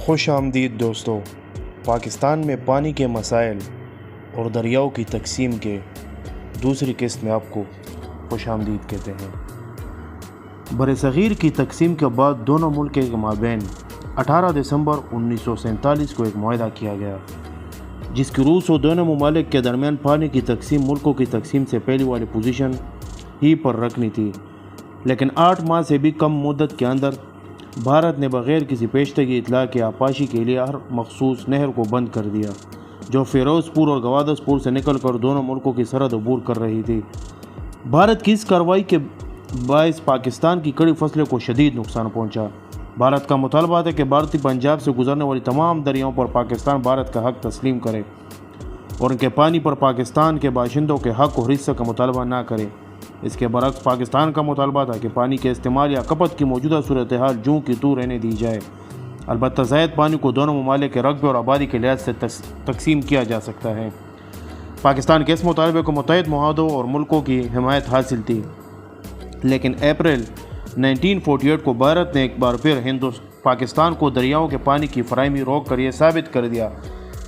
خوش آمدید دوستو، پاکستان میں پانی کے مسائل اور دریاؤں کی تقسیم کے دوسری قسط میں آپ کو خوش آمدید کہتے ہیں۔ برصغیر کی تقسیم کے بعد دونوں ملک کے مابین 18 دسمبر 1947 کو ایک معاہدہ کیا گیا، جس کی روح و دونوں ممالک کے درمیان پانی کی تقسیم ملکوں کی تقسیم سے پہلی والی پوزیشن ہی پر رکھنی تھی، لیکن 8 ماہ سے بھی کم مدت کے اندر بھارت نے بغیر کسی پیشتگی اطلاع کے آبپاشی کے لیے ہر مخصوص نہر کو بند کر دیا، جو فیروز پور اور گوادس پور سے نکل کر دونوں ملکوں کی سرحد عبور کر رہی تھی۔ بھارت کی اس کارروائی کے باعث پاکستان کی کڑی فصلیں کو شدید نقصان پہنچا۔ بھارت کا مطالبہ ہے کہ بھارتی پنجاب سے گزرنے والی تمام دریاؤں پر پاکستان بھارت کا حق تسلیم کرے اور ان کے پانی پر پاکستان کے باشندوں کے حق اور حصے کا مطالبہ نہ کرے۔ اس کے برعکس پاکستان کا مطالبہ تھا کہ پانی کے استعمال یا کھپت کی موجودہ صورتحال جوں کی توں رہنے دی جائے، البتہ زائد پانی کو دونوں ممالک کے رقبے اور آبادی کے لحاظ سے تقسیم کیا جا سکتا ہے۔ پاکستان کے اس مطالبے کو متعدد معاہدوں اور ملکوں کی حمایت حاصل تھی، لیکن اپریل 1948 کو بھارت نے ایک بار پھر پاکستان کو دریاؤں کے پانی کی فراہمی روک کر یہ ثابت کر دیا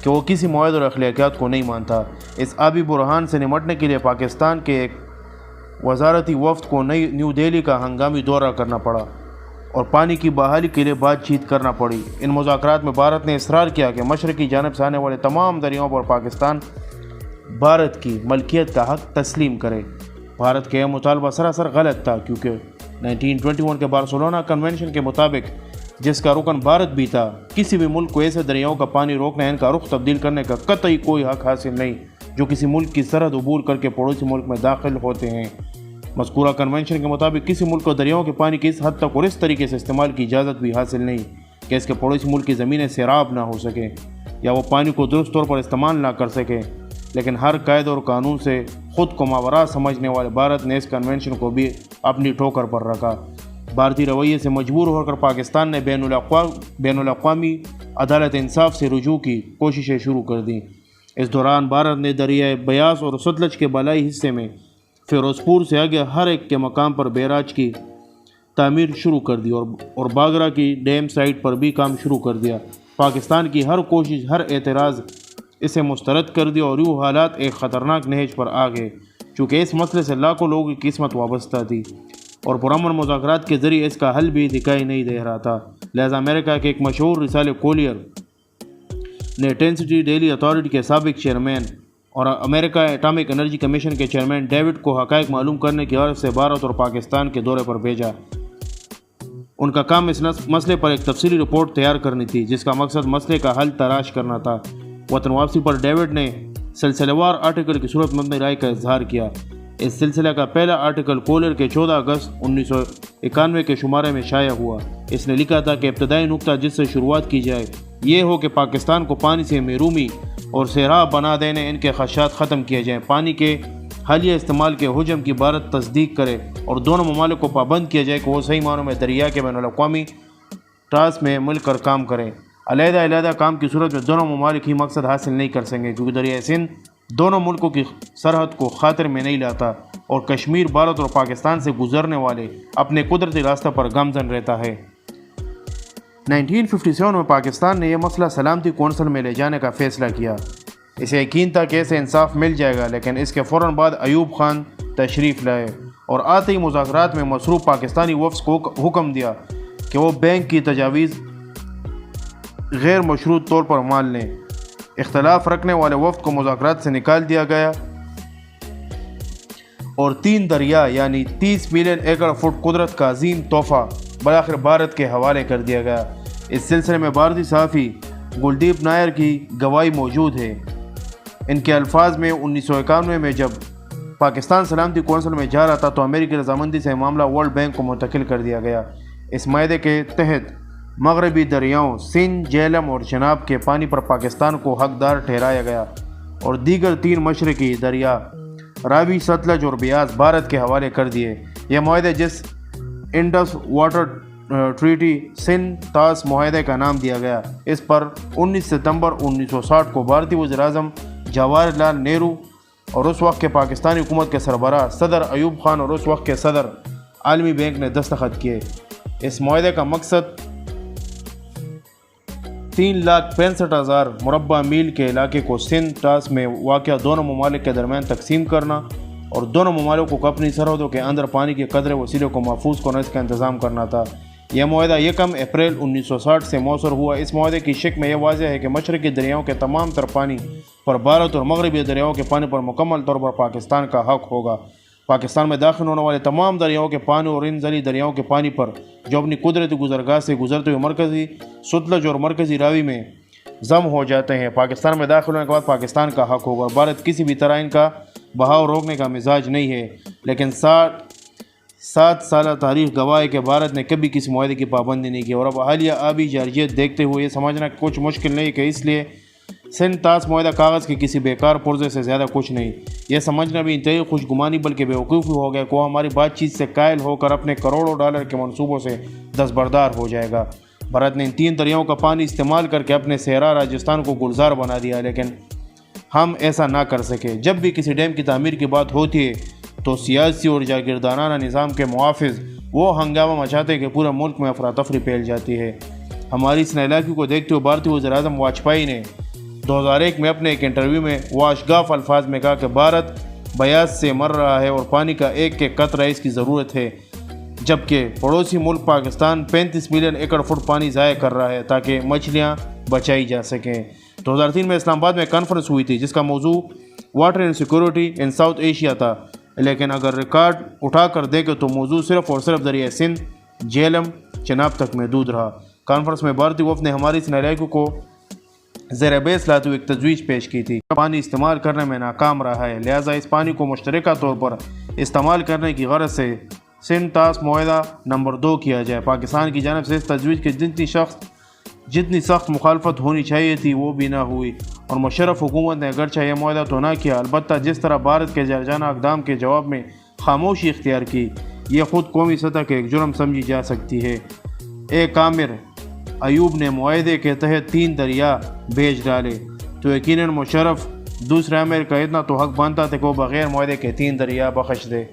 کہ وہ کسی معاہدے اور اخلاقیات کو نہیں مانتا۔ اس آبی بحران سے نمٹنے کے لیے پاکستان کے ایک وزارتی وفد کو نیو دہلی کا ہنگامی دورہ کرنا پڑا اور پانی کی بحالی کے لیے بات چیت کرنا پڑی۔ ان مذاکرات میں بھارت نے اصرار کیا کہ مشرقی جانب سے آنے والے تمام دریاؤں پر پاکستان بھارت کی ملکیت کا حق تسلیم کرے۔ بھارت کا یہ مطالبہ سراسر غلط تھا، کیونکہ 1921 کے بارسلونا کنونشن کے مطابق، جس کا رکن بھارت بھی تھا، کسی بھی ملک کو ایسے دریاؤں کا پانی روکنے، ان کا رخ تبدیل کرنے کا قطعی کوئی حق حاصل نہیں جو کسی ملک کی سرحد عبور کر کے پڑوسی ملک میں داخل ہوتے ہیں۔ مذکورہ کنونشن کے مطابق کسی ملک کو دریاؤں کے پانی کی اس حد تک اور اس طریقے سے استعمال کی اجازت بھی حاصل نہیں کہ اس کے پڑوسی ملک کی زمینیں سیراب نہ ہو سکیں یا وہ پانی کو درست طور پر استعمال نہ کر سکیں، لیکن ہر قاعدے اور قانون سے خود کو ماورا سمجھنے والے بھارت نے اس کنونشن کو بھی اپنی ٹھوکر پر رکھا۔ بھارتی رویے سے مجبور ہو کر پاکستان نے بین الاقوامی عدالت انصاف سے رجوع کی کوششیں شروع کر دیں۔ اس دوران بھارت نے دریائے بیاس اور ستلج کے بالائی حصے میں فیروز پور سے آگے ہر ایک کے مقام پر بیراج کی تعمیر شروع کر دی اور باگرا کی ڈیم سائٹ پر بھی کام شروع کر دیا۔ پاکستان کی ہر کوشش، ہر اعتراض اسے مسترد کر دیا اور یوں حالات ایک خطرناک نہج پر آ گئے۔ چونکہ اس مسئلے سے لاکھوں لوگوں کی قسمت وابستہ تھی اور پرامن مذاکرات کے ذریعے اس کا حل بھی دکھائی نہیں دے رہا تھا، لہذا امریکہ کے ایک مشہور رسالے کولیر نے ٹینسٹی ڈیلی اتھارٹی کے سابق چیئرمین اور امریکہ ایٹامک انرجی کمیشن کے چیئرمین ڈیوڈ کو حقائق معلوم کرنے کی غرض سے بھارت اور پاکستان کے دورے پر بھیجا۔ ان کا کام اس مسئلے پر ایک تفصیلی رپورٹ تیار کرنی تھی، جس کا مقصد مسئلے کا حل تلاش کرنا تھا۔ وطن واپسی پر ڈیوڈ نے سلسلہ وار آرٹیکل کی صورت میں اپنی رائے کا اظہار کیا۔ اس سلسلہ کا پہلا آرٹیکل کولر کے 14 اگست 1991 کے شمارے میں شائع ہوا۔ اس نے لکھا تھا کہ ابتدائی نقطہ جس سے شروعات کی جائے یہ ہو کہ پاکستان کو پانی سے محرومی اور سیراب بنا دینے، ان کے خدشات ختم کیے جائیں، پانی کے حالیہ استعمال کے حجم کی بھارت تصدیق کرے اور دونوں ممالک کو پابند کیا جائے کہ وہ صحیح معنوں میں دریا کے بین الاقوامی ٹراس میں مل کر کام کریں۔ علیحدہ کام کی صورت میں دونوں ممالک ہی مقصد حاصل نہیں کر سکیں، کیونکہ دریائے سندھ دونوں ملکوں کی سرحد کو خاطر میں نہیں لاتا اور کشمیر بھارت اور پاکستان سے گزرنے والے اپنے قدرتی راستہ پر گامزن رہتا ہے۔ 1957 میں پاکستان نے یہ مسئلہ سلامتی کونسل میں لے جانے کا فیصلہ کیا۔ اسے یقین تھا کہ اسے انصاف مل جائے گا، لیکن اس کے فوراً بعد ایوب خان تشریف لائے اور آتے ہی مذاکرات میں مصروف پاکستانی وفد کو حکم دیا کہ وہ بینک کی تجاویز غیر مشروط طور پر مان لیں۔ اختلاف رکھنے والے وفد کو مذاکرات سے نکال دیا گیا اور 3 دریا یعنی 30 ملین ایکڑ فٹ قدرت کا عظیم تحفہ بالآخر بھارت کے حوالے کر دیا گیا۔ اس سلسلے میں بھارتی صحافی گلدیپ نائر کی گواہی موجود ہے۔ ان کے الفاظ میں 1991 میں جب پاکستان سلامتی کونسل میں جا رہا تھا تو امریکی رضامندی سے معاملہ ورلڈ بینک کو منتقل کر دیا گیا۔ اس معاہدے کے تحت مغربی دریاؤں سندھ، جہلم اور چناب کے پانی پر پاکستان کو حقدار ٹھہرایا گیا اور دیگر 3 مشرقی دریا راوی، ستلج اور بیاس بھارت کے حوالے کر دیے۔ یہ معاہدے، جس انڈس واٹر ٹریٹی سندھ تاس معاہدے کا نام دیا گیا، اس پر 19 ستمبر 1960 کو بھارتی وزیر اعظم جواہر لال نہرو اور اس وقت کے پاکستانی حکومت کے سربراہ صدر ایوب خان اور اس وقت کے صدر عالمی بینک نے دستخط کیے۔ اس معاہدے کا مقصد 3,65,000 مربع میل کے علاقے کو سندھ طاس میں واقع دونوں ممالک کے درمیان تقسیم کرنا اور دونوں ممالکوں کو اپنی سرحدوں کے اندر پانی کے قدرے وسیلوں کو محفوظ کرنے اس کا انتظام کرنا تھا۔ یہ معاہدہ 1 اپریل 1960 سے مؤثر ہوا۔ اس معاہدے کی شق میں یہ واضح ہے کہ مشرقی دریاؤں کے تمام تر پانی پر بھارت اور مغربی دریاؤں کے پانی پر مکمل طور پر پاکستان کا حق ہوگا۔ پاکستان میں داخل ہونے والے تمام دریاؤں کے پانی اور ان ذیلی دریاؤں کے پانی پر جو اپنی قدرتی گزرگاہ سے گزرتے ہوئے مرکزی ستلج اور مرکزی راوی میں ضم ہو جاتے ہیں، پاکستان میں داخل ہونے کے بعد پاکستان کا حق ہوگا۔ بھارت کسی بھی طرح ان کا بہاؤ روکنے کا مزاج نہیں ہے، لیکن 7 سالہ تاریخ گواہ ہے کہ بھارت نے کبھی کسی معاہدے کی پابندی نہیں کی، اور اب حالیہ آبی جارحیت دیکھتے ہوئے یہ سمجھنا کچھ مشکل نہیں کہ اس لیے سندھ طاس معاہدہ کاغذ کے کسی بیکار پرزے سے زیادہ کچھ نہیں۔ یہ سمجھنا بھی انتہائی خوش گمانی بلکہ بیوقوفی ہو گیا کہ وہ ہماری بات چیت سے قائل ہو کر اپنے کروڑوں ڈالر کے منصوبوں سے دستبردار ہو جائے گا۔ بھارت نے ان 3 دریاؤں کا پانی استعمال کر کے اپنے صحرا راجستھان کو گلزار بنا دیا، لیکن ہم ایسا نہ کر سکے۔ جب بھی کسی ڈیم کی تعمیر کی بات ہوتی ہے تو سیاسی اور جاگیردارانہ نظام کے محافظ وہ ہنگامہ مچاتے ہیں کہ پورے ملک میں افراتفری پھیل جاتی ہے۔ ہماری اس نالاکی کو دیکھتے ہوئے بھارتی وزیر اعظم واجپئی نے 2001 میں اپنے ایک انٹرویو میں واشگاف الفاظ میں کہا کہ بھارت بیاس سے مر رہا ہے اور پانی کا ایک قطرہ اس کی ضرورت ہے، جبکہ پڑوسی ملک پاکستان 35 ملین ایکڑ فٹ پانی ضائع کر رہا ہے تاکہ مچھلیاں بچائی جا سکیں۔ 2003 میں اسلام آباد میں کانفرنس ہوئی تھی جس کا موضوع water insecurity in South Asia تھا، لیکن اگر ریکارڈ اٹھا کر دیکھیں تو موضوع صرف اور صرف دریائے سندھ، جہلم، چناب تک محدود رہا۔ کانفرنس میں بھارتی وفد نے ہماری اس نالاکی کو زیر بحث لاتے ہوئے ایک تجویز پیش کی تھی۔ پانی استعمال کرنے میں ناکام رہا ہے، لہٰذا اس پانی کو مشترکہ طور پر استعمال کرنے کی غرض سے سندھ طاس معاہدہ نمبر 2 کیا جائے۔ پاکستان کی جانب سے اس تجویز کی جتنی سخت مخالفت ہونی چاہیے تھی وہ بھی نہ ہوئی، اور مشرف حکومت نے اگرچہ یہ معاہدہ تو نہ کیا، البتہ جس طرح بھارت کے جارحانہ اقدام کے جواب میں خاموشی اختیار کی، یہ خود قومی سطح کے ایک جرم سمجھی جا سکتی ہے۔ ایک عامر ایوب نے معاہدے کے تحت 3 دریا بھیج ڈالے تو یقیناً مشرف دوسرے عامر کا اتنا تو حق بنتا تھا کہ وہ بغیر معاہدے کے 3 دریا بخش دے۔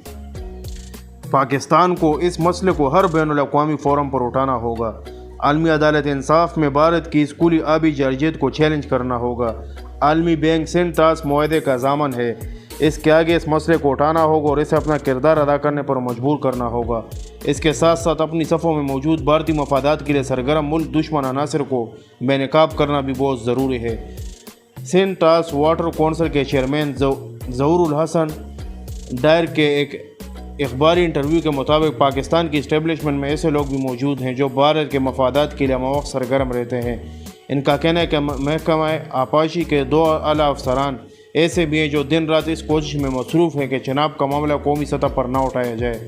پاکستان کو اس مسئلے کو ہر بین الاقوامی فورم پر اٹھانا ہوگا۔ عالمی عدالت انصاف میں بھارت کی اسکولی آبی جارحیت کو چیلنج کرنا ہوگا۔ عالمی بینک سندھ طاس معاہدے کا ضامن ہے، اس کے آگے اس مسئلے کو اٹھانا ہوگا اور اسے اپنا کردار ادا کرنے پر مجبور کرنا ہوگا۔ اس کے ساتھ ساتھ اپنی صفوں میں موجود بھارتی مفادات کے لیے سرگرم ملک دشمن عناصر کو بے نقاب کرنا بھی بہت ضروری ہے۔ سندھ طاس واٹر کونسل کے چیئرمین ظہور الحسن ڈائر کے ایک اخباری انٹرویو کے مطابق پاکستان کی اسٹیبلشمنٹ میں ایسے لوگ بھی موجود ہیں جو بھارت کے مفادات کے لیے موقع سرگرم رہتے ہیں۔ ان کا کہنا ہے کہ محکمہ آبپاشی کے 2 اعلیٰ افسران ایسے بھی ہیں جو دن رات اس کوشش میں مصروف ہیں کہ چناب کا معاملہ قومی سطح پر نہ اٹھایا جائے،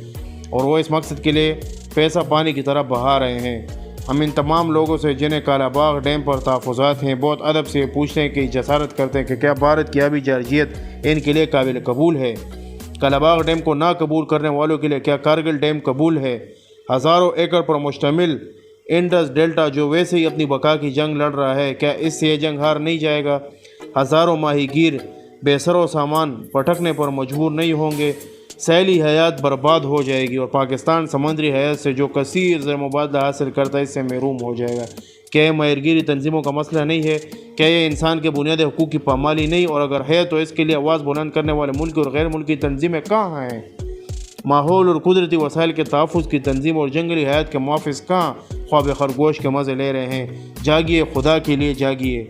اور وہ اس مقصد کے لیے پیسہ پانی کی طرف بہا رہے ہیں۔ ہم ان تمام لوگوں سے جنہیں کالا باغ ڈیم پر تحفظات ہیں بہت ادب سے پوچھتے ہیں کہ جسارت کرتے ہیں کہ کیا بھارت کی آبی جارحیت ان کے لیے قابل قبول ہے؟ کالا باغ ڈیم کو نہ قبول کرنے والوں کے لیے کیا کارگل ڈیم قبول ہے؟ ہزاروں ایکڑ پر مشتمل انڈس ڈیلٹا جو ویسے ہی اپنی بقا کی جنگ لڑ رہا ہے، کیا اس سے یہ جنگ ہار نہیں جائے گا؟ ہزاروں ماہی گیر بے سر و سامان پٹکنے پر مجبور نہیں ہوں گے؟ سیلی حیات برباد ہو جائے گی اور پاکستان سمندری حیات سے جو کثیر زر مبادلہ حاصل کرتا ہے اس سے محروم ہو جائے گا۔ کیا یہ ماہرگیری تنظیموں کا مسئلہ نہیں ہے؟ کیا یہ انسان کے بنیادی حقوق کی پامالی نہیں؟ اور اگر ہے تو اس کے لیے آواز بلند کرنے والے ملکی اور غیر ملکی تنظیمیں کہاں ہیں؟ ماحول اور قدرتی وسائل کے تحفظ کی تنظیم اور جنگلی حیات کے محافظ کہاں خواب خرگوش کے مزے لے رہے ہیں؟ جاگیے، خدا کے لیے جاگیے۔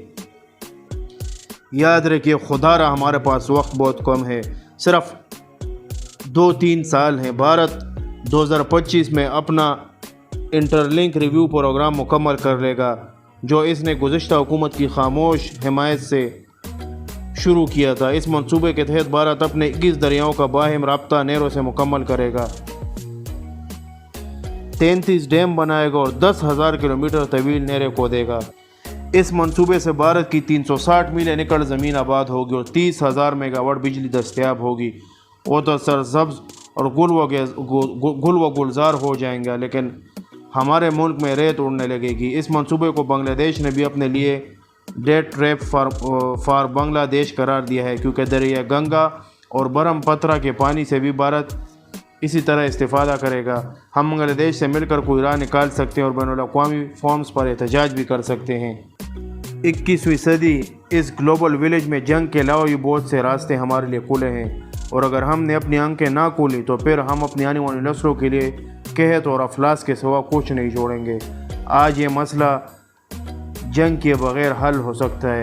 یاد رکھیے خدا را ہمارے پاس وقت بہت کم ہے، صرف 2-3 سال ہیں۔ بھارت 2025 میں اپنا انٹرلنک ریویو پروگرام مکمل کر لے گا جو اس نے گزشتہ حکومت کی خاموش حمایت سے شروع کیا تھا۔ اس منصوبے کے تحت بھارت اپنے 21 دریاؤں کا باہم رابطہ نہروں سے مکمل کرے گا، 33 ڈیم بنائے گا اور 10,000 کلومیٹر طویل نہریں کھودے گا۔ اس منصوبے سے بھارت کی 360 ملین ایکڑ زمین آباد ہوگی اور 30,000 میگا واٹ بجلی دستیاب ہوگی۔ وہ تو سرسبز اور گل و گلزار ہو جائیں گا، لیکن ہمارے ملک میں ریت اڑنے لگے گی۔ اس منصوبے کو بنگلہ دیش نے بھی اپنے لیے ڈیٹ ٹریپ فار بنگلہ دیش قرار دیا ہے، کیونکہ دریا گنگا اور برہم پترا کے پانی سے بھی بھارت اسی طرح استفادہ کرے گا، ہم بنگلہ دیش سے مل کر کوئی راہ نکال سکتے ہیں اور بین الاقوامی فورمز پر احتجاج بھی کر سکتے ہیں۔ 21ویں صدی اس گلوبل ولیج میں جنگ کے علاوہ بھی بہت سے راستے ہمارے لیے کھلے ہیں، اور اگر ہم نے اپنی آنکھیں نہ کھولی تو پھر ہم اپنی آنے والی نسلوں کے لیے قحط اور افلاس کے سوا کچھ نہیں چھوڑیں گے۔ آج یہ مسئلہ جنگ کے بغیر حل ہو سکتا ہے۔